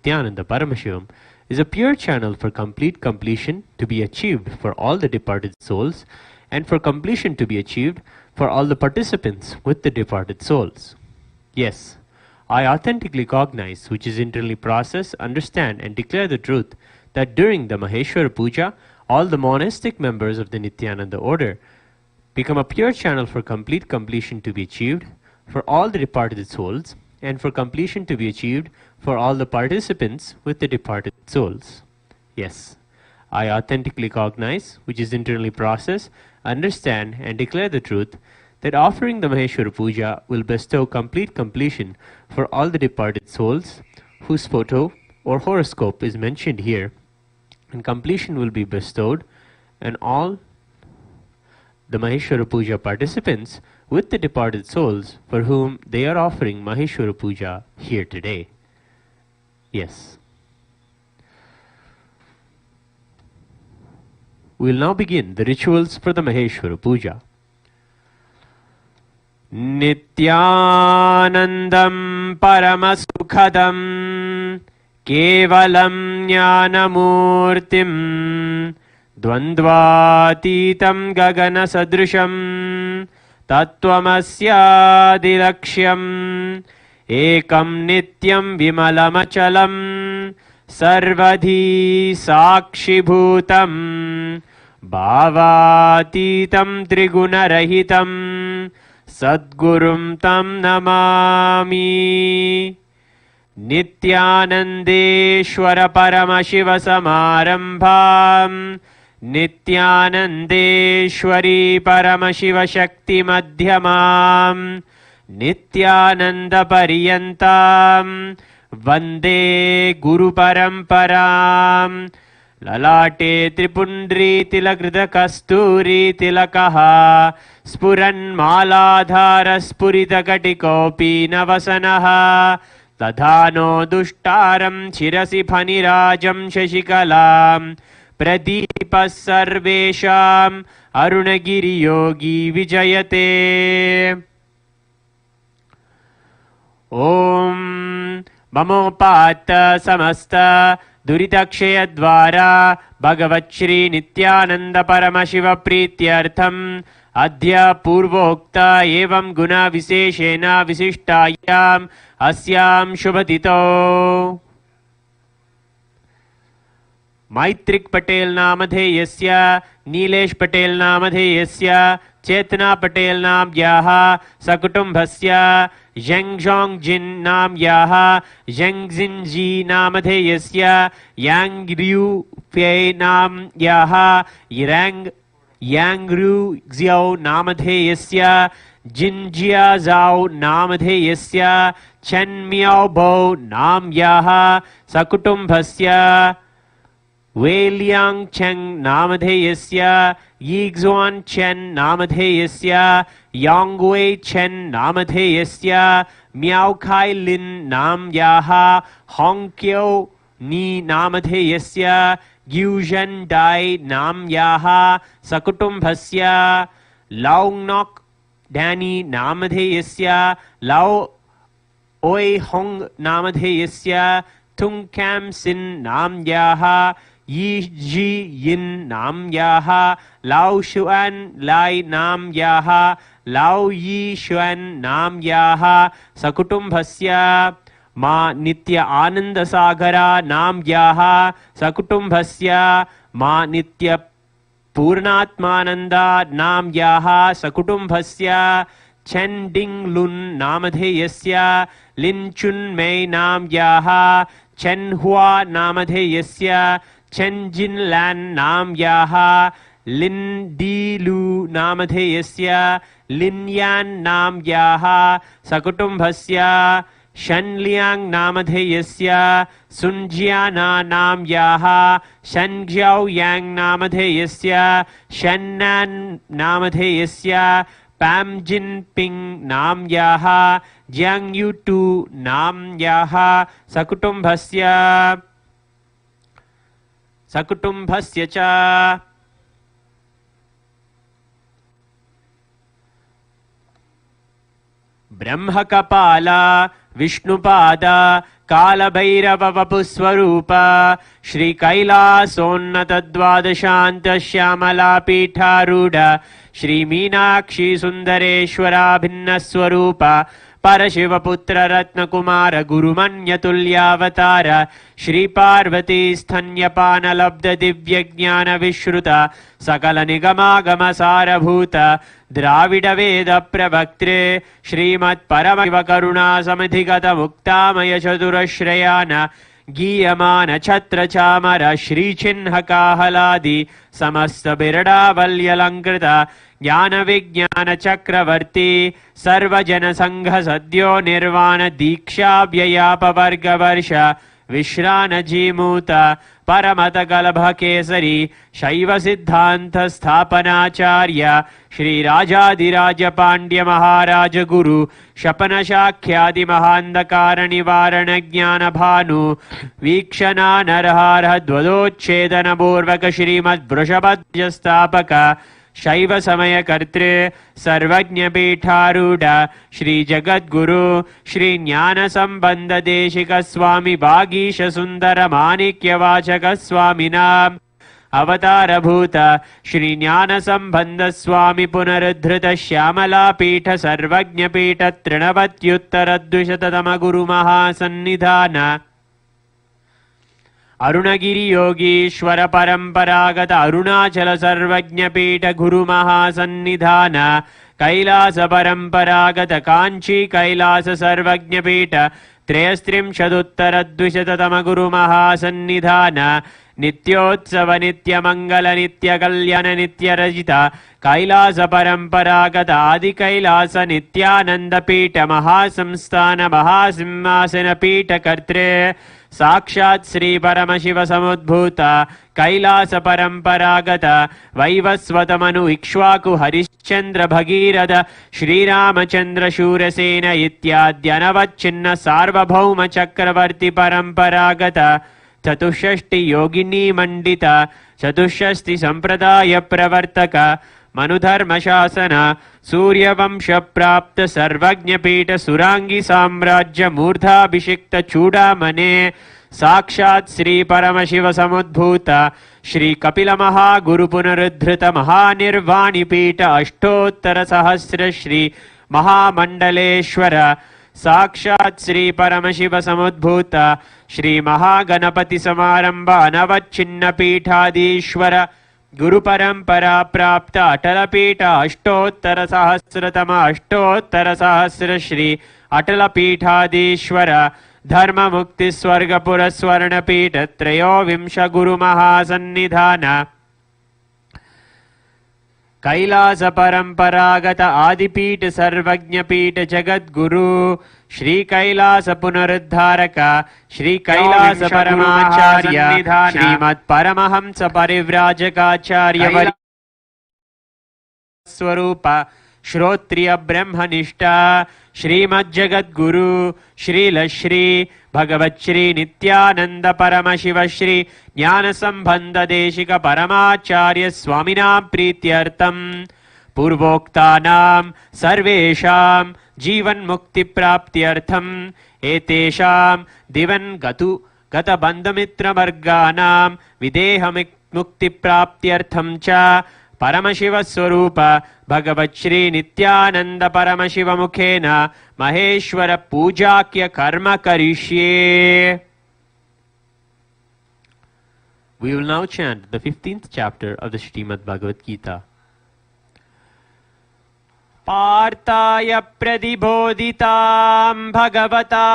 Nithyananda Paramashivam is a pure channel for complete completion to be achieved for all the departed souls and for completion to be achieved for all the participants with the departed souls. Yes, I authentically cognize, which is internally process, understand and declare the truth that during the Maheshwara Puja, all the monastic members of the Nithyananda order become a pure channel for complete completion to be achieved for all the departed souls and for completion to be achieved for all the participants with the departed souls. Yes, I authentically cognize, which is internally process, understand and declare the truth that offering the Maheshwara Puja will bestow complete completion for all the departed souls whose photo or horoscope is mentioned here, and completion will be bestowed on all the Maheshwara Puja participants with the departed souls for whom they are offering Maheshwara Puja here today. Yes. We will now begin the rituals for the Maheshwara Puja. Nithyanandam Paramasukhadam Kevalam Jnanamurtim Dvandvatitam Gagana Sadrusham Tattvamasyadilaksham Ekam Nityam Vimalamachalam Sarvadhi Sakshibhutam Bhavatitam Trigunarahitam Sadgurum Tam Namami. Nithyanandeshwara Paramashivasamarambham Nithyanandeshwari Paramashiva Shakti Madhyamam Nithyananda Pariyantam Vande Guru Paramparam. Lalate Tripundri Tilakrita Kasturi Tilakaha Spuran Maladhara Spurita Katikopi Navasanaha Tadhano Dushtaram Chirasi Phanirajam Shashikalam Pradipas Sarvesham Arunagiri Yogi Vijayate. Om Mamopata Samasta Duritakshaya Dvara Bhagavat Shri Nithyananda Paramashiva Prityartham Adhya Purvokta Evam Guna Viseshena Visishtayam Asyam Shubhatito. Maitrik Patel Namadheyasya Nilesh Patel Namadheyasya Chetna Patel Namyaha Sakutumbhasya Zheng Jin Namyaha Zheng Zinji Namadheyasya Yang Ryu Fei Namyaha Yang Ru Xiao Namadheyasya Jinjia Zhao Namadheyasya Chen Miao Bo Namyaha Sakutumbhasya Wei Liang Cheng Namadheyasya Yixuan Chen Namadheyasya Yang Wei Chen Namadheyasya Miao Kai Lin Namyaha Hong Kyo Ni Namadheyasya Gyuzhen Dai Namyaha Sakutumbhasya Laung Nok Danny Namadheyasya Lao Oi Hong Namadheyasya Tung Kam Sin Namyaha Yi Ji Yin Namyaha Lao Shuan Lai Namyaha Lao Yi Shuan Namyaha Sakutumbhasya Ma Nitya Ananda Sagara Namyaha Sakutumbhasya Ma Nitya Purnatmananda Namyaha Sakutumbhasya Chen Ding Lun Namadheyasya Lin Chun Mei Namyaha Chen Hua Namadheyasya Chen Jin Lan Namyaha Lin Di Lu Namadheyasya Lin Yan Namyaha Sakutumbhasya Shan Liang Namadheyasya Sun Jiana Namyaha Shan Xiao Yang Namadheyasya Shan Nan Namadheyasya Pam Jin Ping Namyaha Jiang Yu Tu Namyaha Sakutumbhasya cha Brahmakapala Vishnupada कालभैरववपुस्वरूप Shri कैलासोन्नत द्वादशान्त श्यामलापीठारूढ Shri Meenakshi सुन्दरेश्वराभिन्न स्वरूप परशिवपुत्र रत्नकुमार गुरुमन्यतुल्यावतार श्री पार्वती स्तन्यपानलब्ध दिव्यज्ञान विश्रुत सकल निगमागम सारभूत द्राविड वेद प्रवक्त्रे श्रीमत्परमशिव करुणा समिधिगत मुक्तामय चतुरश्रयान गीयमान छत्र चामर श्रीचिह्न काहलादि समस्त बिरडावल्यलंकृत ज्ञान विज्ञान चक्रवर्ती सर्वजन संघ सद्यो निर्वाण दीक्षा व्ययापवर्ग वर्ष विश्रान जीमूत परमत गलभ केसरी शैव सिद्धांत स्थापनाचार्य श्री राजाधिराज पांड्य महाराज गुरु शपन शाख्यादि महांधकार निवारण ज्ञान भानु वीक्षणा नरहार ध्वदोच्छेदन पूर्वक श्रीमद् वृषभध्वज स्थापक शैव समय कर्तृ सर्वज्ञ पीठारूढ़ श्री जगद्गुरु श्री ज्ञान संबंध देशिक स्वामी वागीश सुंदर माणिक्य वाचक स्वामिनाम अवतार भूत श्री ज्ञान संबंध स्वामी पुनरुद्धृत श्यामला पीठ सर्वज्ञ पीठ तृणवत्युत्तर द्विशततम गुरु महासन्निधान अरुणगिरि योगीश्वर परंपरागत अरुणाचल सर्वज्ञ पीठ गुरु महासन्निधान कैलास परंपरागत कांची कैलास सर्वज्ञ पीठ त्रयस्त्रिंशदुत्तर द्विशततम गुरु महासन्निधान नित्योत्सव नित्य मंगल नित्य कल्याण नित्य रजित कैलास परंपरागत आदि कैलास नित्यानंद पीठ महासंस्थान महासिंहासन पीठ कर्त्रे साक्षात् श्री परमशिव समुद्भूत कैलास परंपरागत वैवस्वतमनु इक्ष्वाकु हरिश्चंद्र भगीरथ श्रीरामचंद्र शूरसेन इत्याद्यनवच्छिन्न सार्वभौम चक्रवर्ती परंपरागत चतुष्षष्टि योगिनी मंडित चतुष्षष्टि संप्रदाय प्रवर्तक मनुधर्म शासन सूर्यवंश प्राप्त सर्वज्ञ पीठ सुरांगी साम्राज्य मूर्धाभिषिक्त चूड़ामणे साक्षात् श्री परमशिव समुद्भूत श्री कपिल महागुरु पुनरुद्धृत महानिर्वाणी पीठ अष्टोत्तर सहस्र श्री महामंडलेश्वर साक्षात् श्री परमशिव समुद्भूत श्री महागणपति समारंभ अनवच्छिन्न पीठाधीश्वर गुरु परंपरा प्राप्त अटल पीठ अष्टोत्तर सहस्रतम अष्टोत्तर सहस्र श्री अटल पीठाधीश्वर धर्म मुक्ति स्वर्गपुर स्वर्ण पीठ त्रयोविंश गुरु महासन्निधान कैलास परंपरागत आदिपीठ सर्वज्ञ पीठ जगद्गुरु श्री कैलास पुनरुद्धारक श्री कैलास परमाचार्य श्रीमत् परमहंस परिव्राजकाचार्य स्वरूप श्रोत्रिय ब्रह्मनिष्ठा श्रीमज्जगद्गुरु श्रीलश्री भगवत् श्री नित्यानंद परमशिव श्री ज्ञान संबंध देशिक परमाचार्य स्वामिनां प्रीत्यर्थम पूर्वोक्तानां सर्वेषां जीवन मुक्ति प्राप्त्यर्थम एतेषां दिवंगतु गत बंधुमित्र वर्गानां विदेह मुक्ति प्राप्त्यर्थम च परमशिव स्वरूप भगवत् श्री नित्यानंद परमशिव मुखेन महेश्वर पूजाक्य कर्म करिष्ये. We will now chant the 15th chapter of the Srimad Bhagavad Gita. पार्थाय प्रतिबोधितां भगवता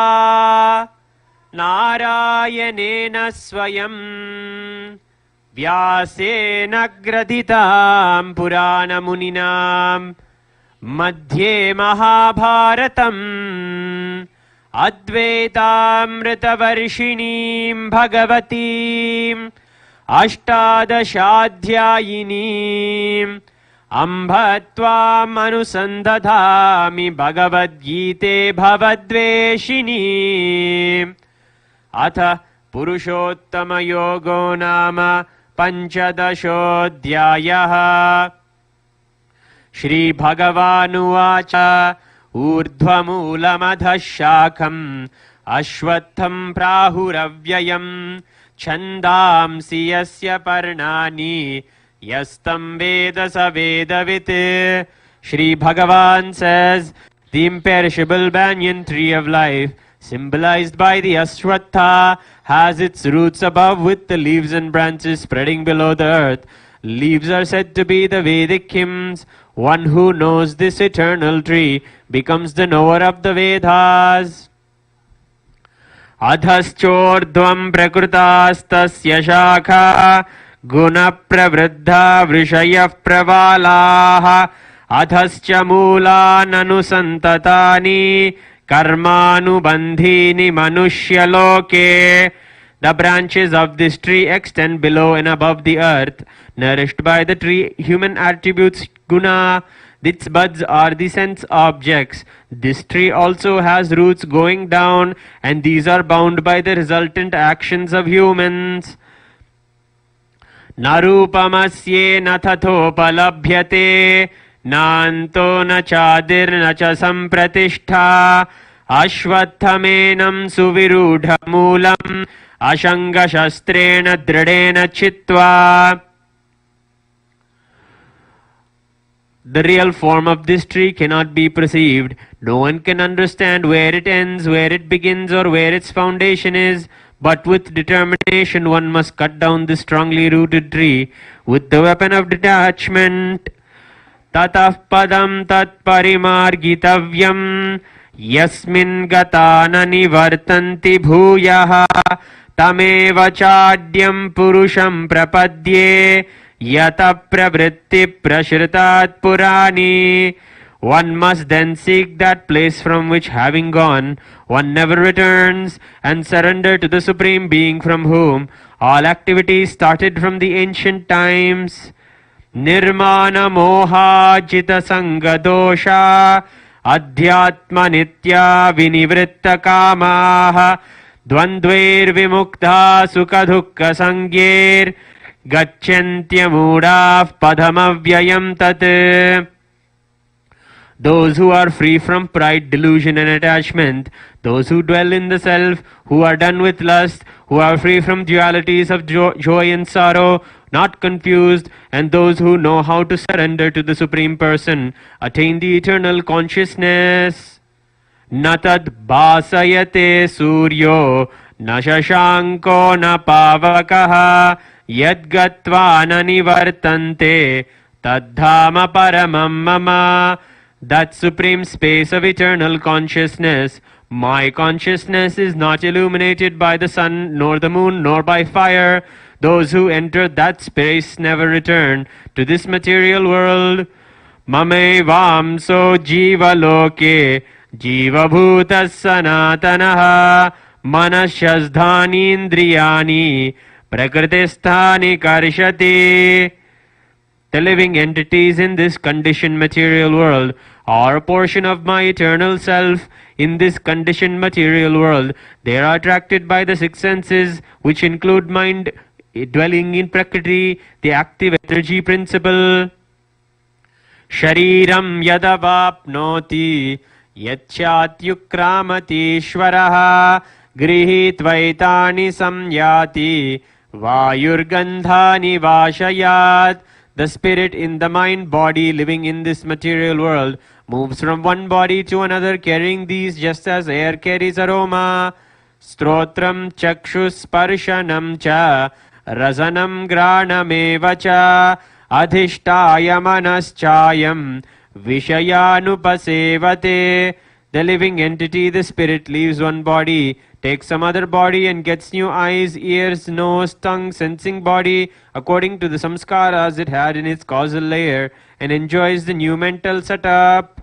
नारायणेन स्वयं व्यासेन ग्रथितां पुराणमुनिनां मध्ये महाभारतम् अद्वैतामृतवर्षिणीं भगवतीम् अष्टादशाध्यायिनीम् अम्भ त्वामनुसन्दधामि भगवद्गीते भवद्वेषिणीम्. अथ पुरुषोत्तमयोगो नाम पंचदशोऽध्यायः. श्रीभगवानुवाच ऊर्ध्वमूलमधः शाखम् Ashwatham prahuravyayam Chandamsi yasya parnani Yastam veda sa vedavit. Shri Bhagavan says, the imperishable banyan tree of life, symbolized by the Ashwatha, has its roots above with the leaves and branches spreading below the earth. Leaves are said to be the Vedic hymns. One who knows this eternal tree becomes the knower of the Vedas. Adhaschordvam prakrutastasya shakha guna pravriddha vrishayah pravalaha adhascha moolan anusantatani karmanubandhini manushya loke. The branches of this tree extend below and above the earth, nourished by the tree human attributes guna. Its buds are the sense objects. This tree also has roots going down, and these are bound by the resultant actions of humans. Narupamasye nathathopalabhyate nanto na chadir na cha sampratishtha ashvathamenam suvirudha moolam ashanga shastrena dridena chitva. The real form of this tree cannot be perceived. No one can understand where it ends, where it begins, or where its foundation is. But with determination one must cut down this strongly rooted tree with the weapon of detachment. Tatah padam tat parimargitavyam yasmin gatana nivartanti bhuyaha tameva chadyam purusham prapadye yata pravritti prashritat purani. One must then seek that place from which, having gone, one never returns, and surrender to the Supreme Being from whom all activities started from the ancient times. Nirmana moha jita sanga dosha adhyatma nitya vinivritta kamaha dvandvair vimukta sukha dukha sangyer gacchantya moodav padhamavyayam tat. Those who are free from pride, delusion and attachment, those who dwell in the self, who are done with lust, who are free from dualities of joy and sorrow, not confused, and those who know how to surrender to the Supreme Person, attain the eternal consciousness. Natad bhasayate suryo na shashanko na pavakaha yad gatva na nivartante tadhama paramam mama. That supreme space of eternal consciousness, my consciousness, is not illuminated by the sun, nor the moon, nor by fire. Those who enter that space never return to this material world. Mame vamso jiva loke jiva bhutas sanatanaha manasyazdhani indriyani prakritisthani karshati. The living entities in this conditioned material world are a portion of my eternal self. In this conditioned material world, they are attracted by the six senses, which include mind dwelling in Prakriti, the active energy principle. Shariram yadavapnoti yacchatyukramati ishvaraha grihitvaitani samyati vayurgandhani vashayat. The spirit in the mind body living in this material world moves from one body to another, carrying these just as air carries aroma. Strotram chakshus sparshanam cha rasanam granameva cha adhishtaya manaschayam vishayanupasevate. The living entity, the spirit, leaves one body, takes some other body and gets new eyes, ears, nose, tongue, sensing body according to the samskaras it had in its causal layer, and enjoys the new mental setup.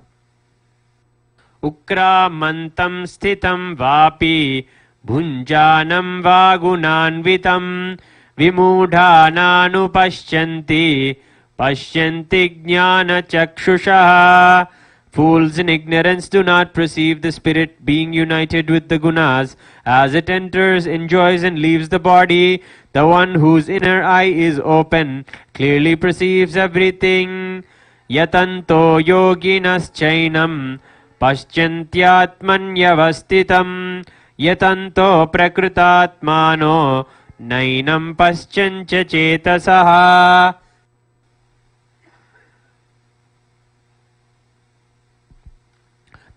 Ukramantam sthitam vapi bhunjanam vagunanvitam vimudhananupashyanti pashyanti jnana chakshusha. Fools in ignorance do not perceive the spirit being united with the gunas. As it enters, enjoys and leaves the body, the one whose inner eye is open clearly perceives everything. Yatanto yoginas chainam paschantyatmanyavastitam yatanto prakritatmano nainam paschancha chetasaha.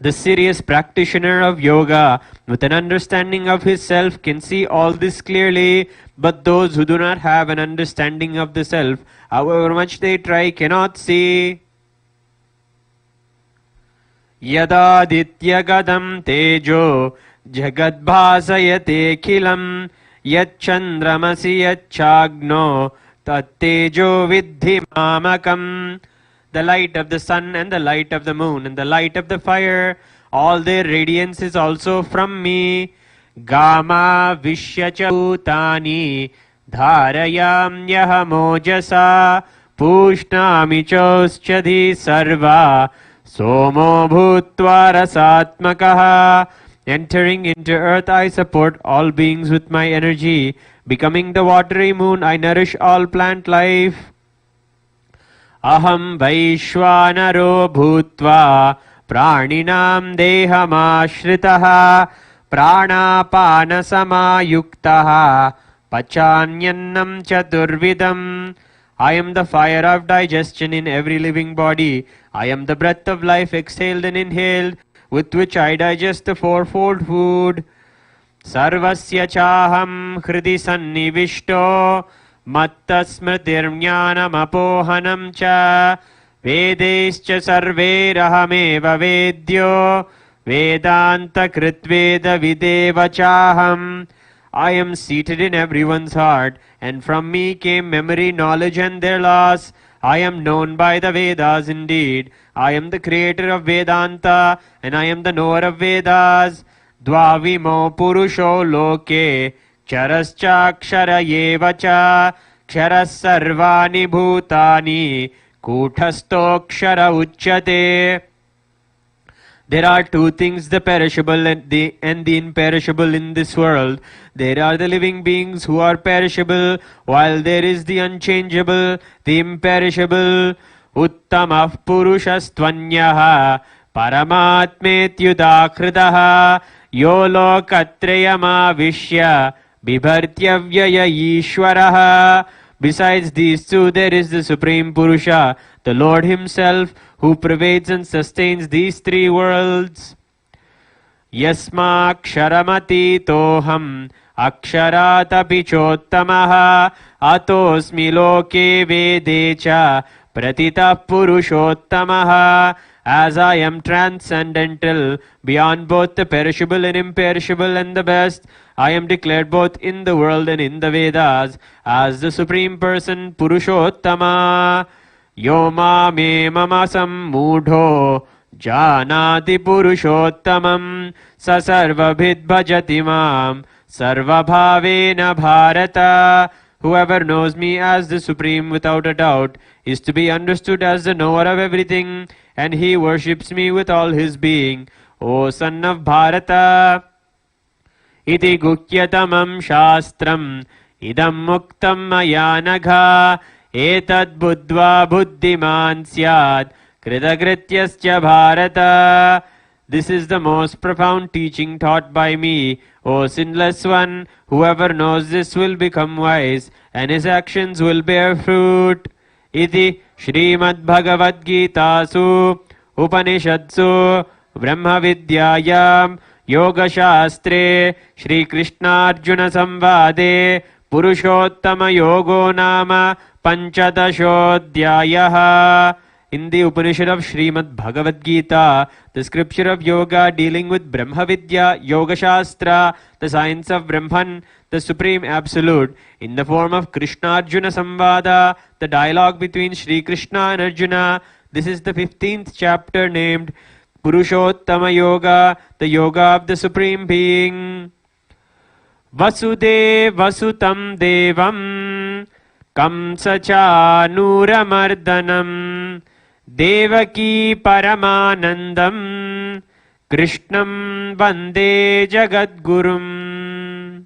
The serious practitioner of yoga, with an understanding of his self, can see all this clearly, but those who do not have an understanding of the self, however much they try, cannot see. Yadadityagadam tejo jagadbhasayate khilam yachandramasi yachagno tattejo vidhi mamakam. The light of the sun and the light of the moon and the light of the fire, all their radiance is also from me. Gama vishyacha bhutani dharayamyaham pushnami choschadhi sarva somo bhutva rasatmakaha. Entering into earth, I support all beings with my energy. Becoming the watery moon, I nourish all plant life. Aham vaishwanaro bhutva praninam dehamashritah pranapana samayuktaha pachanyannam chaturvidam. I am the fire of digestion in every living body. I am the breath of life exhaled and inhaled, with which I digest the fourfold food. Sarvasya chaham hridi sannivishto matta smritirjnanam apohanam cha vedescha sarverahameva vedyo vedanta kritveda videva chaham. I am seated in everyone's heart, and from me came memory, knowledge and their loss. I am known by the Vedas indeed. I am the creator of Vedanta, and I am the knower of Vedas. Dvavimo purusho loke Charascha eva cha Ksharas sarvani bhutani Kutastokshara uchyate. There are two things, the perishable and the imperishable in this world. There are the living beings who are perishable, while there is the unchangeable, the imperishable. Uttamah purushastvanyaha paramatmetyudakritaha yo lokatrayamavishya bibhartyavyaya ishwaraha. Besides these two, there is the Supreme Purusha, the Lord Himself, who pervades and sustains these three worlds. Yasmaksharamati toham aksharatapi chottamaha atosmi loke vedecha pratita purushottamaha. As I am transcendental, beyond both the perishable and imperishable and the best, I am declared both in the world and in the Vedas as the Supreme Person, Purushottama. Yoma me mamasam mudho janati purushottamam sa sarvabhid bhajati mam sarvabhavena bharata. Whoever knows me as the Supreme without a doubt is to be understood as the knower of everything, and he worships me with all his being. O son of Bharata! Iti gukyatamam shastram idam muktam maya nagha etad buddhva buddhiman syad kritagrityascha Bharata. This is the most profound teaching taught by me, O sinless one. Whoever knows this will become wise, and his actions will bear fruit. Iti Srimad Bhagavad Gitasu Upanishadsu Brahma Vidyayam Yoga Shastre Shri Krishna Arjuna Samvade Purushottama Yogo Nama Panchadashodhyayaha. In the Upanishad of Srimad Bhagavad Gita, the scripture of yoga dealing with Brahma Vidya, Yoga Shastra, the science of Brahman, the Supreme Absolute, in the form of Krishna Arjuna Samvada, the dialogue between Shri Krishna and Arjuna. This is the 15th chapter named Purushottama Yoga, the yoga of the Supreme Being. Vasudev Vasutam Devam Kamsacha Nuramardanam Devaki Paramanandam Krishnam Vande Jagadgurum.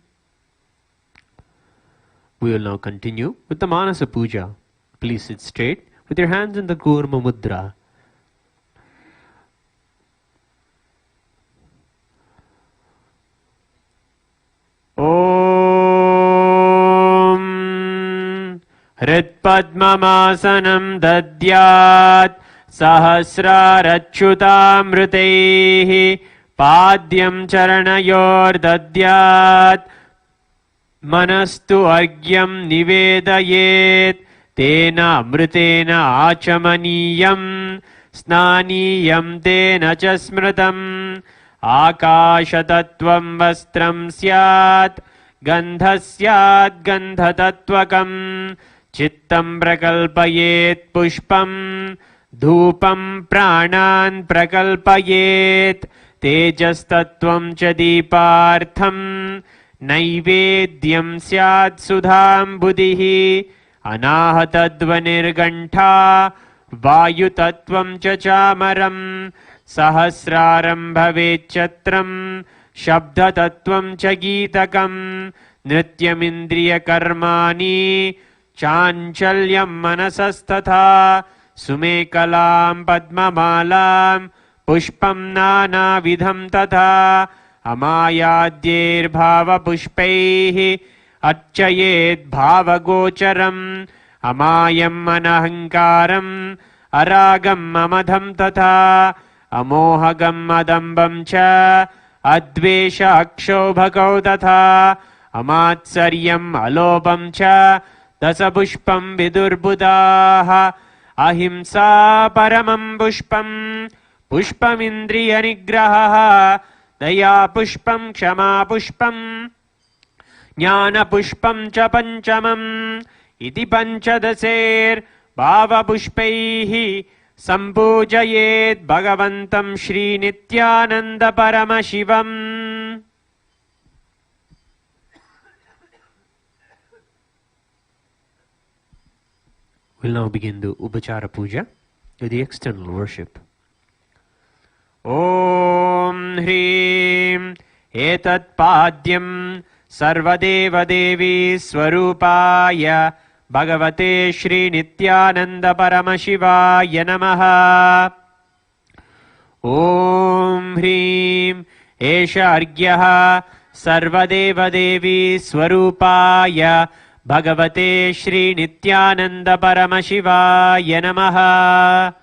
We will now continue with the Manasa Puja. Please sit straight with your hands in the Kurma Mudra. हृत्पद्ममासनं दद्यात् सहस्रारच्युतामृतैः पाद्यं चरणयोर्दद्यात् मनस्तु अर्घ्यं निवेदयेत् तेन अमृतेन आचमनीयं स्नानीयं तेन च स्मृतम् आकाशतत्त्वं वस्त्रं स्यात् गन्धः स्यात् गन्धतत्त्वकम् चित्तं प्रकल्पयेत् पुष्पं धूपं प्राणान् प्रकल्पयेत् तेजस्तत्त्वं च दीपार्थं नैवेद्यं स्यात् सुधाम्बुधिः अनाहतध्वनिर्घण्टा वायुतत्त्वं च चामरं सहस्रारं भवेच्चत्रं शब्दतत्त्वं च गीतकं नृत्यमिन्द्रियकर्माणि चाञ्चल्यं मनसस्तथा सुमेकलां पद्ममालां पुष्पं नानाविधं तथा अमायाद्यैर्भावपुष्पैः अर्चयेद्भावगोचरम् अमायम् अनहङ्कारम् अरागम् अमधं तथा अमोहगम् अदम्बं च अद्वेष अक्षोभकौ तथा अमात्सर्यम् अलोभं च दशपुष्पं विदुर्बुधाः अहिंसा परमं पुष्पं पुष्पमिन्द्रियनिग्रहः दया पुष्पं क्षमा पुष्पं ज्ञानपुष्पं च पञ्चमम् इति पञ्चदशैर्भावपुष्पैः सम्पूजयेत् भगवन्तं Shri Nityananda Paramashivam. We'll now begin the Upachara Puja, the external worship. Om Hrim Etat Padyam Sarvadeva Devi Swarupaya Bhagavate Shri Nithyananda Paramashivaya Namaha. Om Hrim Esha Argyaha Sarvadeva Devi Swarupaya Bhagavate Shri Nithyananda Paramashivaya Namaha.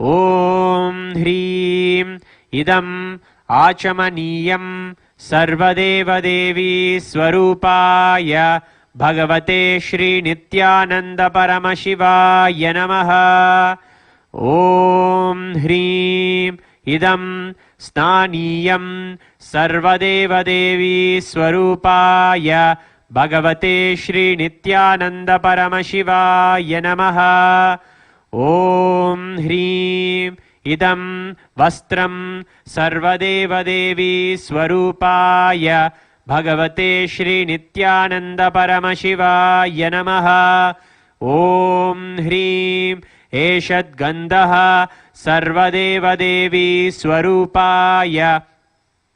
Om Hrim Idam Achamaniyam Sarvadeva Devi Swarupaya Bhagavate Shri Nithyananda Paramashivaya Namaha. Om Hrim Idam Snaniyam Sarvadeva Devi Swarupaya Bhagavate Shri Nithyananda Paramashivaya Namaha. Om Hrim Idam Vastram Sarvadeva Devi Swarupaya Bhagavate Shri Nithyananda Paramashivaya Namaha. Om Hrim Eshad Gandaha Sarvadeva Devi Swarupaya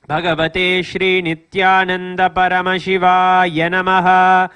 Bhagavate Shri Nithyananda Paramashivaya Namaha.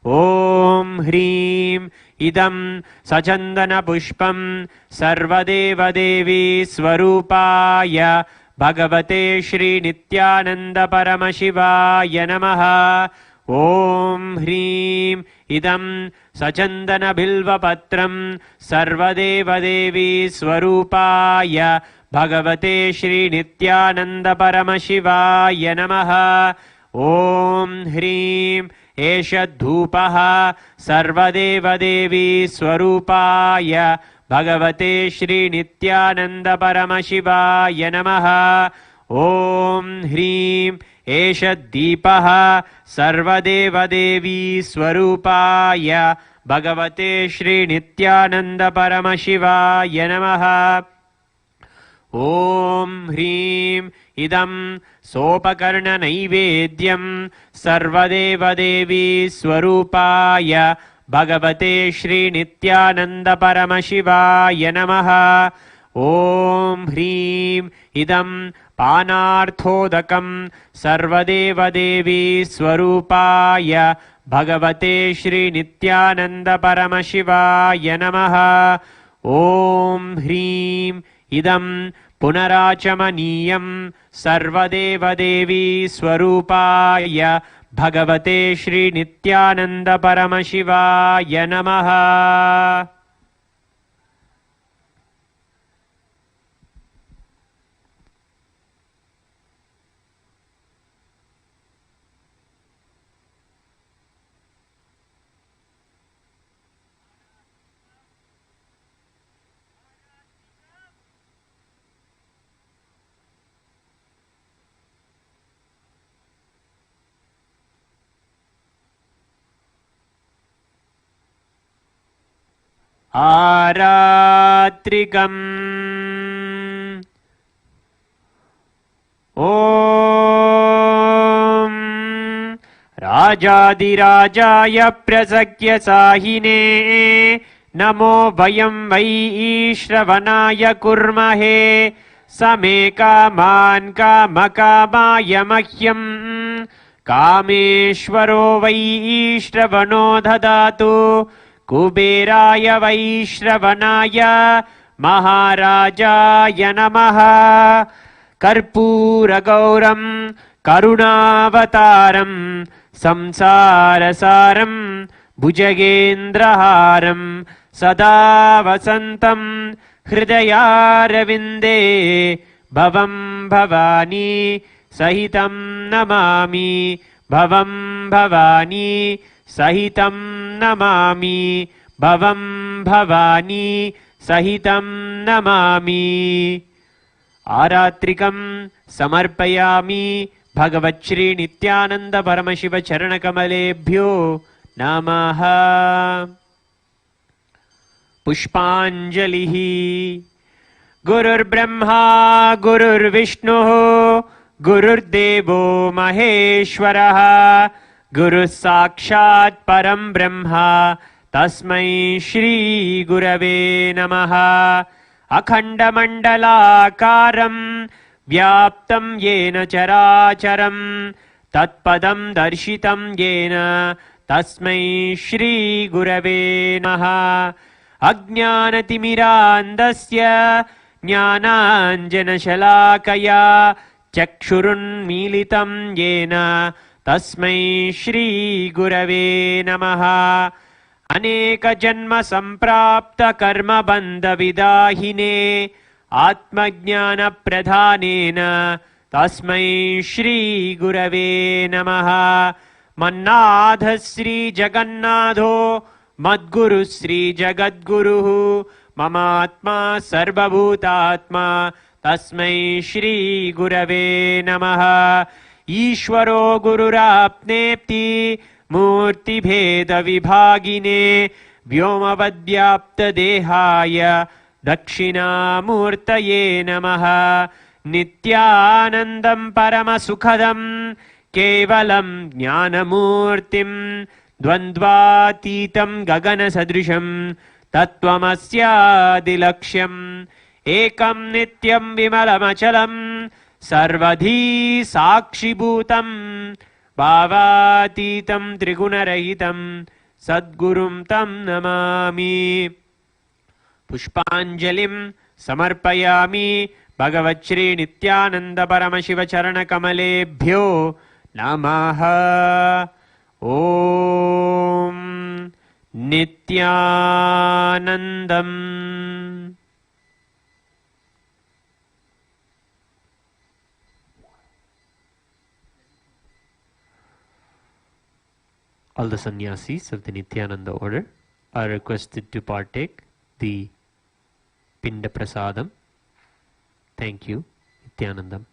Om Hrim Idam Sachandana Pushpam Sarvadeva Devi Swarupaya Bhagavate Shri Nithyananda Paramashivaya Namaha. Om Hrim Idam Sachandana Bilva Patram Sarvadeva Devi Swarupaya Bhagavate Shri Nithyananda Paramashivaya Namaha. Om Hrim Eshadhupaha Sarvadeva Devi Swarupaya Bhagavate Shri Nithyananda Paramashivaya Namaha. Om Hrim Eshaddeepaha Sarvadeva Devi Swarupaya Bhagavate Shri Nithyananda Paramashivaya Namaha. Om Hrim Idam Sopakarna Naivedyam Sarvadeva Devi Swarupaya Bhagavate Shri Nithyananda Paramashivaya Namaha. Om Hrim Idam Panarthodakam Sarvadeva Devi Swarupaya Bhagavate Shri Nithyananda Paramashivaya Namaha. Om Hrim Idam Punarachamaniyam Sarvadeva Devi Swarupaya भगवते श्री नित्यानंद परमशिवाय नमः। आरात्रिकम् ॐ राजाधिराजाय प्रसख्य साहिने नमो वयं वै श्रवणाय कुर्महे समे कामान् कामकामाय मह्यं कामेश्वरो वै श्रवणो ददातु कुबेराय वैश्रवणाय महाराजाय नमः। कर्पूरगौरं करुणावतारं संसारसारं भुजगेन्द्रहारं सदा वसन्तं हृदयारविन्दे भवं भवानी सहितं नमामि भवं भवानी सहितं नमामि भवं भवानी सहितं नमामि। आरात्रिकं समर्पयामि भगवच्छ्री नित्यानंद परमशिव चरणकमलेभ्यो नमः। पुष्पाञ्जलिः। गुरुर्ब्रह्मा गुरुर्विष्णुः गुरुर्देवो महेश्वरः गुरुः साक्षात् परं ब्रह्म तस्मै श्री गुरवे नमः। अखण्डमण्डलाकारं व्याप्तं येन चराचरं तत्पदं दर्शितं येन तस्मै श्री गुरवे नमः। अज्ञानतिमिरान्धस्य ज्ञानाञ्जनशलाकया चक्षुरुन्मीलितं येन तस्मै श्री गुरवे नमः। अनेकजन्म सम्प्राप्त कर्मबन्धविदाहिने आत्मज्ञानप्रधानेन तस्मै श्री गुरवे नमः। मन्नाथ श्री जगन्नाथो मद्गुरु श्री जगद्गुरुः ममात्मा सर्वभूतात्मा तस्मै श्री गुरवे नमः। ईश्वरो गुरुराप्नेति मूर्तिभेदविभागिने व्योमवद्व्याप्तदेहाय दक्षिणामूर्तये नमः। नित्यानन्दं परमसुखदं केवलं ज्ञानमूर्तिं द्वन्द्वातीतं गगनसदृशं तत्त्वमस्यादिलक्ष्यम् एकं नित्यं विमलमचलं सर्वधी साक्षिभूतं भावातीतं त्रिगुणरहितं सद्गुरुं तं नमामि। पुष्पाञ्जलिं समर्पयामि भगवच्छ्री नित्यानंद परमशिव चरणकमलेभ्यो नमः। ॐ नित्यानन्दम्। All the sannyasis of the Nityananda order are requested to partake the Pinda Prasadam. Thank you, Nityanandam.